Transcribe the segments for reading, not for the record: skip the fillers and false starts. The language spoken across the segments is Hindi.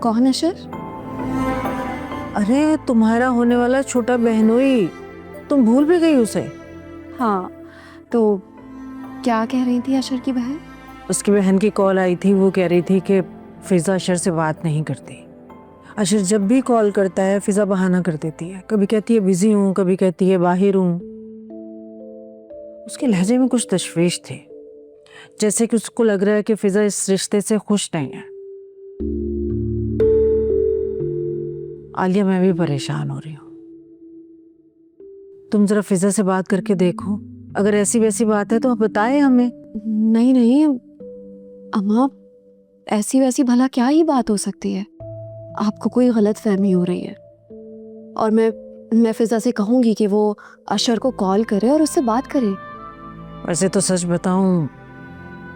कौन अशर? अरे तुम्हारा होने वाला छोटा बहनोई, तुम भूल भी गई उसे? हाँ, तो क्या कह रही थी अशर की बहन? उसकी बहन की कॉल आई थी, वो कह रही थी कि फिजा अशर से बात नहीं करती। अशर जब भी कॉल करता है फिजा बहाना कर देती है, कभी कहती है बिजी हूँ, कभी कहती है बाहर हूँ। उसके लहजे में कुछ तशवीश थी, जैसे कि उसको लग रहा है कि फिजा इस रिश्ते से खुश नहीं है। आलिया, मैं भी परेशान हो रही हूँ। तुम जरा फिजा से बात करके देखो, अगर ऐसी वैसी बात है तो आप बताएं हमें। नहीं नहीं अम्मा, ऐसी वैसी भला क्या ही बात हो सकती है? आपको कोई गलत फहमी हो रही है। और मैं फिजा से कहूंगी कि वो अशर को कॉल करे और उससे बात करे। वैसे तो सच बताऊं,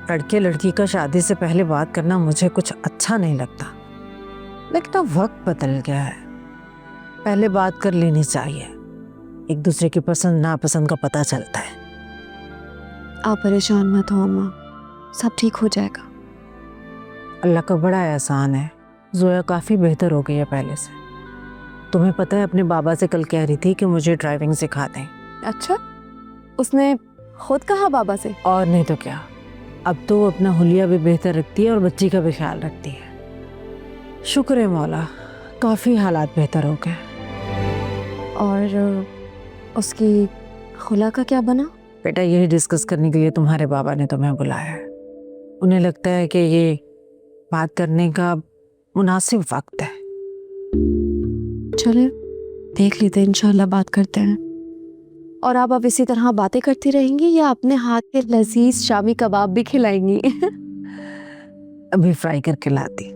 लड़के लड़की का शादी से पहले बात करना मुझे कुछ अच्छा नहीं लगता, लेकिन अब वक्त बदल गया है, पहले बात कर लेनी चाहिए। एक दूसरे की पसंद नापसंद का पता चलता है। आप परेशान मत हो अम्मा, सब ठीक हो जाएगा। अल्लाह का बड़ा एहसान है, जोया काफ़ी बेहतर हो गई है पहले से। तुम्हें पता है, अपने बाबा से कल कह रही थी कि मुझे ड्राइविंग सिखा दें। अच्छा, उसने खुद कहा बाबा से? और नहीं तो क्या, अब तो वो अपना हुलिया भी बेहतर रखती है और बच्ची का भी ख्याल रखती है। शुक्र है मौला, काफ़ी हालात बेहतर हो गए। और उसकी खुला का क्या बना? बेटा, यही डिस्कस करने के लिए तुम्हारे बाबा ने तुम्हें बुलाया है। उन्हें लगता है कि ये बात करने का मुनासिब वक्त है। चले देख लेते हैं, इंशाल्लाह बात करते हैं। और आप अब इसी तरह बातें करती रहेंगी या अपने हाथ के लजीज शामी कबाब भी खिलाएंगी? अभी फ्राई करके लाती।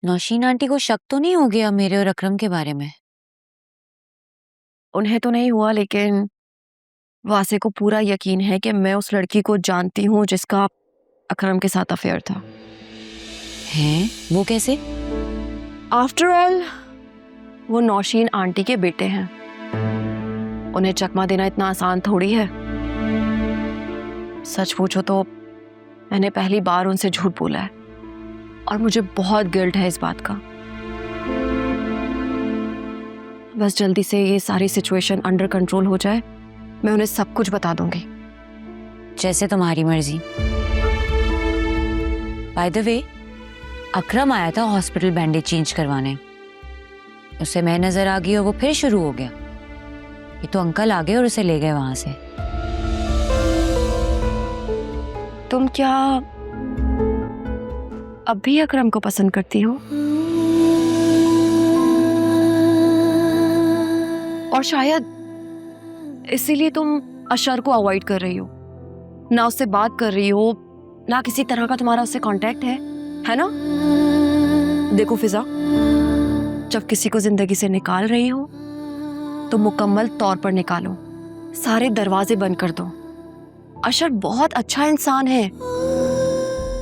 नौशीन आंटी को शक तो नहीं हो गया मेरे और अकरम के बारे में? उन्हें तो नहीं हुआ, लेकिन वासे को पूरा यकीन है कि मैं उस लड़की को जानती हूँ जिसका अकरम के साथ अफेयर था। हैं? वो कैसे? आफ्टर ऑल वो नौशीन आंटी के बेटे हैं, उन्हें चकमा देना इतना आसान थोड़ी है। सच पूछो तो मैंने पहली बार उनसे झूठ बोला है और मुझे बहुत गिल्ट है इस बात का। बस जल्दी से ये सारी सिचुएशन अंडर कंट्रोल हो जाए, मैं उन्हें सब कुछ बता दूंगी। जैसे तुम्हारी मर्जी। बाय द वे, अकरम आया था हॉस्पिटल बैंडेज चेंज करवाने, उसे मैं नजर आ गई और वो फिर शुरू हो गया। ये तो अंकल आ गए और उसे ले गए वहां से। तुम क्या अब भी अकरम को पसंद करती हो? और शायद इसीलिए तुम अशर को अवॉइड कर रही हो, ना उससे बात कर रही हो, ना किसी तरह का तुम्हारा उससे कांटेक्ट है ना? देखो फिजा, जब किसी को जिंदगी से निकाल रही हो तो मुकम्मल तौर पर निकालो, सारे दरवाजे बंद कर दो। अशर बहुत अच्छा इंसान है,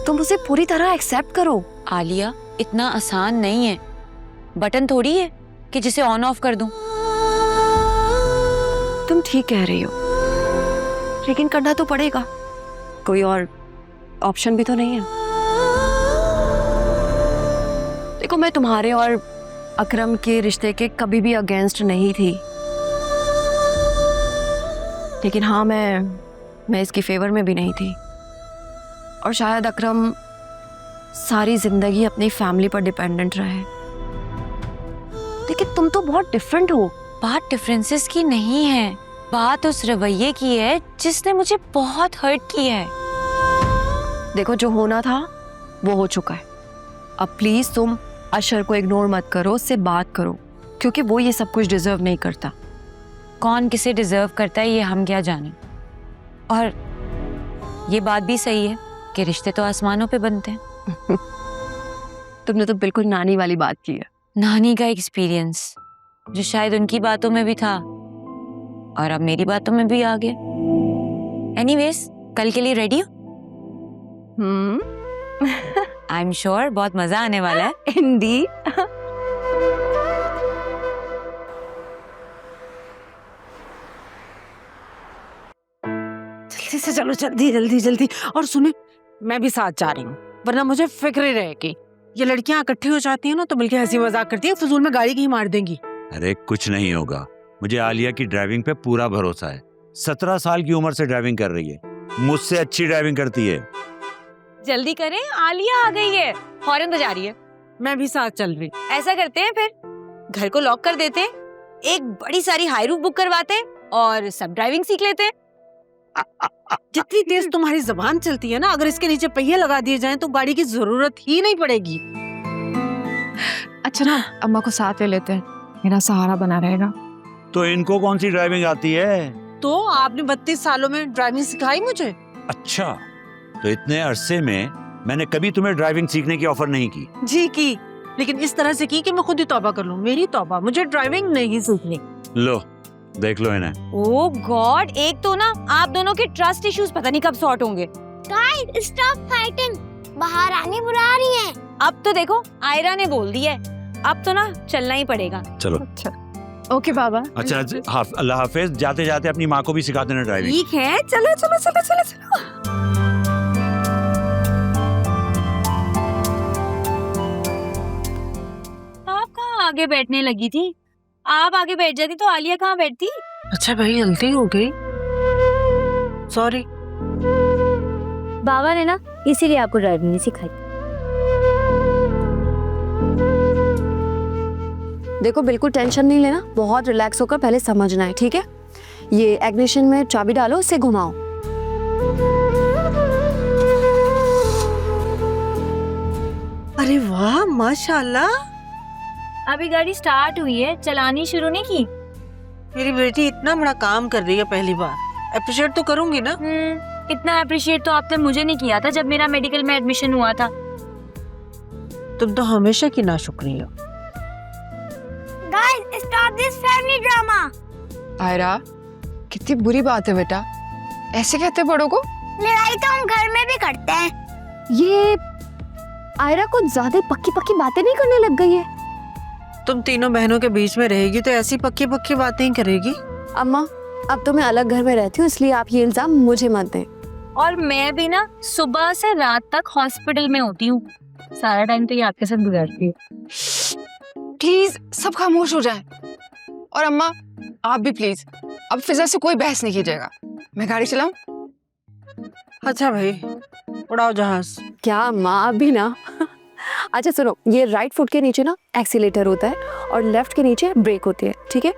तुम उसे पूरी तरह एक्सेप्ट करो। आलिया, इतना आसान नहीं है, बटन थोड़ी है कि जिसे ऑन ऑफ कर दूं। तुम ठीक कह रही हो, लेकिन करना तो पड़ेगा, कोई और ऑप्शन भी तो नहीं है। देखो, मैं तुम्हारे और अकरम के रिश्ते के कभी भी अगेंस्ट नहीं थी, लेकिन हाँ, मैं इसकी फेवर में भी नहीं थी। और शायद अकरम सारी जिंदगी अपनी फैमिली पर डिपेंडेंट रहे, लेकिन तुम तो बहुत डिफरेंट हो। बात डिफरेंसेस की नहीं है, बात उस रवैये की है जिसने मुझे बहुत हर्ट किया है। देखो, जो होना था वो हो चुका है। अब प्लीज तुम अशर को इग्नोर मत करो, उससे बात करो, क्योंकि वो ये सब कुछ डिजर्व नहीं करता। कौन किसे डिजर्व करता है ये हम क्या जाने। और ये बात भी सही है कि रिश्ते तो आसमानों पे बनते हैं। तुमने तो बिल्कुल नानी वाली बात की है। नानी का एक्सपीरियंस जो शायद उनकी बातों में भी था और अब मेरी बातों में भी आ गया। एनीवेज कल के लिए रेडी हो? आई एम श्योर बहुत मजा आने वाला है। हिंदी। जल्दी से चलो, जल्दी जल्दी जल्दी। और सुने, मैं भी साथ जा रही हूँ, वरना मुझे फिक्र ही रहेगी। ये लड़कियां इकट्ठी हो जाती हैं ना तो मिलके हंसी मजाक करती है, फजूल में गाड़ी कहीं मार देंगी। अरे कुछ नहीं होगा, मुझे आलिया की ड्राइविंग पे पूरा भरोसा है। 17 साल की उम्र से ड्राइविंग कर रही है, मुझसे अच्छी ड्राइविंग करती है। जल्दी करें, आलिया आ गई है, हॉर्न बजा रही है। मैं भी साथ चल रही। ऐसा करते हैं फिर घर को लॉक कर देते हैं, एक बड़ी सारी हाई रूफ बुक करवाते हैं और सब ड्राइविंग सीख लेते हैं। जितनी तेज तुम्हारी जबान चलती है ना, अगर इसके नीचे पहिए लगा दिए जाएं तो गाड़ी की जरूरत ही नहीं पड़ेगी। अच्छा ना, अम्मा को साथ ले लेते हैं, मेरा सहारा बना रहेगा। तो इनको कौन सी ड्राइविंग आती है? तो आपने 32 सालों में ड्राइविंग सिखाई मुझे। अच्छा, तो इतने अरसे में मैंने कभी तुम्हें ड्राइविंग सीखने की ऑफर नहीं की। जी की, लेकिन इस तरह से की कि मैं खुद ही तौबा कर लूं। मेरी तौबा, मुझे ड्राइविंग नहीं सीखनी। लो देख लो इन्हें। ओह गॉड, एक तो ना आप दोनों के ट्रस्ट इश्यूज पता नहीं कब सॉर्ट होंगे। गाइस स्टॉप फाइटिंग, बाहर आने बुला रही हैं। अब तो देखो आयरा ने बोल दिया है, अब तो ना चलना ही पड़ेगा। चलो। अच्छा ओके बाबा। अच्छा अल्लाह हाफिज। जाते जाते अपनी माँ को भी सिखा देना ड्राइविंग। ठीक है, चलो चलो चलो चलो चलो। आप कहाँ आगे बैठने लगी थी? आप आगे बैठ जाती तो आलिया कहाँ बैठती? अच्छा भाई, गलती हो गई, सॉरी। बाबा ने ना इसीलिए आपको ड्राइविंग नहीं सिखाई। देखो बिल्कुल टेंशन नहीं लेना, बहुत रिलैक्स होकर पहले समझना है, ठीक है? ये इग्निशन में चाबी डालो, उसे घुमाओ। अरे वाह, माशाल्लाह। अभी गाड़ी स्टार्ट हुई है, चलानी शुरू नहीं की। मेरी बेटी इतना बड़ा काम कर रही है, पहली बार। अप्रिशिएट तो करूंगी ना। इतना अप्रिशिएट तो आपने मुझे नहीं किया था जब मेरा मेडिकल में एडमिशन हुआ था। तुम तो हमेशा की नाशुक्री हो। Guys stop this family drama. Ayra, कितनी बुरी बात है बेटा, ऐसे कहते बड़ों को? लड़ाई तो हम घर में भी करते हैं। ये आयरा कुछ ज्यादा पक्की पक्की बातें नहीं करने लग गई है। तुम तीनों बहनों के बीच में रहेगी तो ऐसी पक्की पक्की बातें ही करेगी। अम्मा, अब तो मैं अलग घर में रहती हूँ, इसलिए आप ये इल्जाम मुझे मत दें। और मैं भी ना सुबह से रात तक हॉस्पिटल में होती हूँ, सारा टाइम तो ये आपके साथ गुजारती है। प्लीज सब खामोश हो जाए। और अम्मा आप भी प्लीज, अब फिजा से कोई बहस नहीं कीजिएगा। मैं गाड़ी चलाऊं? अच्छा भाई, उड़ाओ जहाज। क्या अम्मा, आप भी ना। अच्छा सुनो, ये राइट फुट के नीचे ना एक्सीलेटर होता है और लेफ्ट के नीचे ब्रेक होती है, ठीक है?